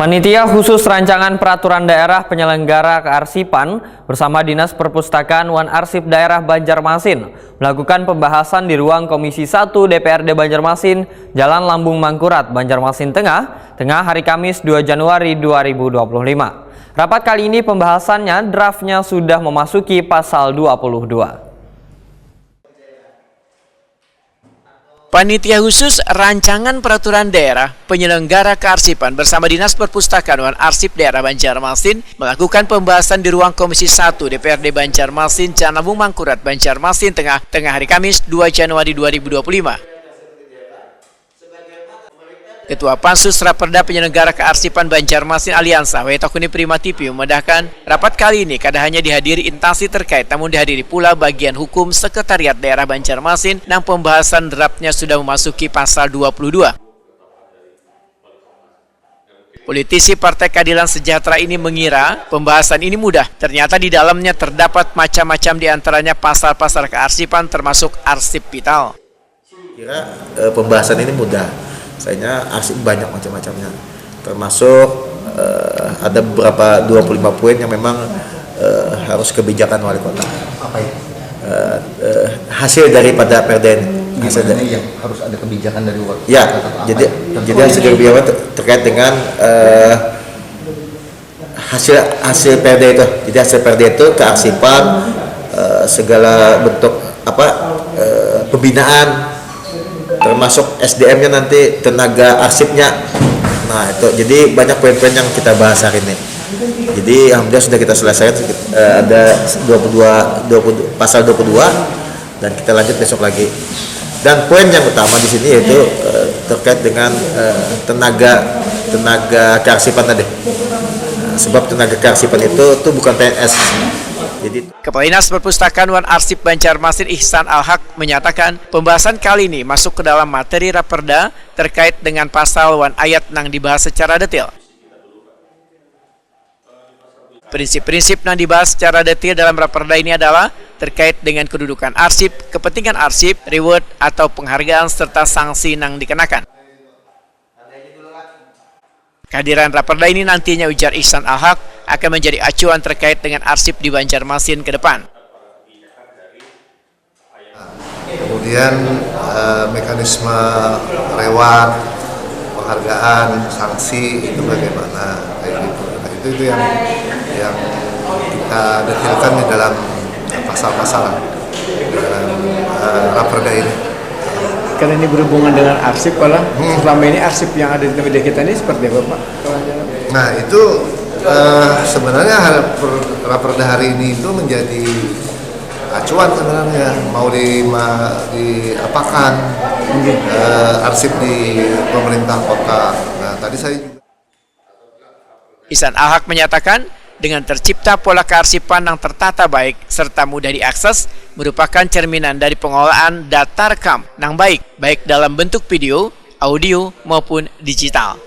Panitia khusus rancangan peraturan daerah penyelenggara kearsipan bersama Dinas Perpustakaan Wan Arsip Daerah Banjarmasin melakukan pembahasan di ruang Komisi 1 DPRD Banjarmasin, Jalan Lambung Mangkurat, Banjarmasin Tengah hari Kamis 2 Januari 2025. Rapat kali ini pembahasannya draftnya sudah memasuki pasal 22. Panitia khusus rancangan peraturan daerah penyelenggara kearsipan bersama Dinas Perpustakaan Wan Arsip Daerah Banjarmasin melakukan pembahasan di ruang Komisi 1 DPRD Banjarmasin, Jalan Lambung Mangkurat, Banjarmasin Tengah hari Kamis 2 Januari 2025. Ketua Pansus Raperda Penyelenggara Kearsipan Banjarmasin Aliansa Wetakuni Primatipi memedahkan rapat kali ini kada hanya dihadiri instansi terkait namun dihadiri pula bagian hukum Sekretariat Daerah Banjarmasin dan pembahasan draftnya sudah memasuki pasal 22. Politisi Partai Keadilan Sejahtera ini mengira pembahasan ini mudah. Ternyata di dalamnya terdapat macam-macam diantaranya pasal-pasal kearsipan termasuk arsip vital. Kira pembahasan ini mudah. Sayangnya arsip banyak macam-macamnya, termasuk ada beberapa 25 poin yang memang harus kebijakan wali kota. Apa itu? Hasil daripada Perda ini. Hasil dari yang harus ada kebijakan dari wali kota. Ya, jadi hasil kebijakan terkait dengan hasil Perda itu. Jadi hasil Perda itu kearsipan, segala bentuk pembinaan, termasuk SDM-nya nanti, tenaga arsipnya. Nah itu, jadi banyak poin-poin yang kita bahas hari ini. Jadi alhamdulillah sudah kita selesaikan, ada 22 pasal 22 dan kita lanjut besok lagi. Dan poin yang utama di sini yaitu terkait dengan tenaga kearsipan tadi. Sebab tenaga kearsipan itu bukan PNS. Kepala Dinas Perpustakaan Wan Arsip Banjarmasin Ihsan Al-Haq menyatakan pembahasan kali ini masuk ke dalam materi Raperda terkait dengan pasal wan ayat yang dibahas secara detail. Prinsip-prinsip yang dibahas secara detail dalam Raperda ini adalah terkait dengan kedudukan arsip, kepentingan arsip, reward atau penghargaan serta sanksi yang dikenakan. Kehadiran Raperda ini nantinya ujar Ihsan Al-Haq akan menjadi acuan terkait dengan arsip di Banjarmasin ke depan. Kemudian mekanisme reward, penghargaan, sanksi itu bagaimana kayak gitu. Nah, itu yang kita detailkan di dalam pasal-pasal dalam Raperda ini. Karena ini berhubungan dengan arsip, selama ini arsip yang ada di media kita ini seperti apa, Pak? Nah itu sebenarnya Raperda hari ini itu menjadi acuan sebenarnya mau diapakan arsip di pemerintah kota. Nah tadi saya juga. Ihsan Al-Haq menyatakan dengan tercipta pola kearsipan yang tertata baik serta mudah diakses merupakan cerminan dari pengelolaan data rekam yang baik dalam bentuk video, audio maupun digital.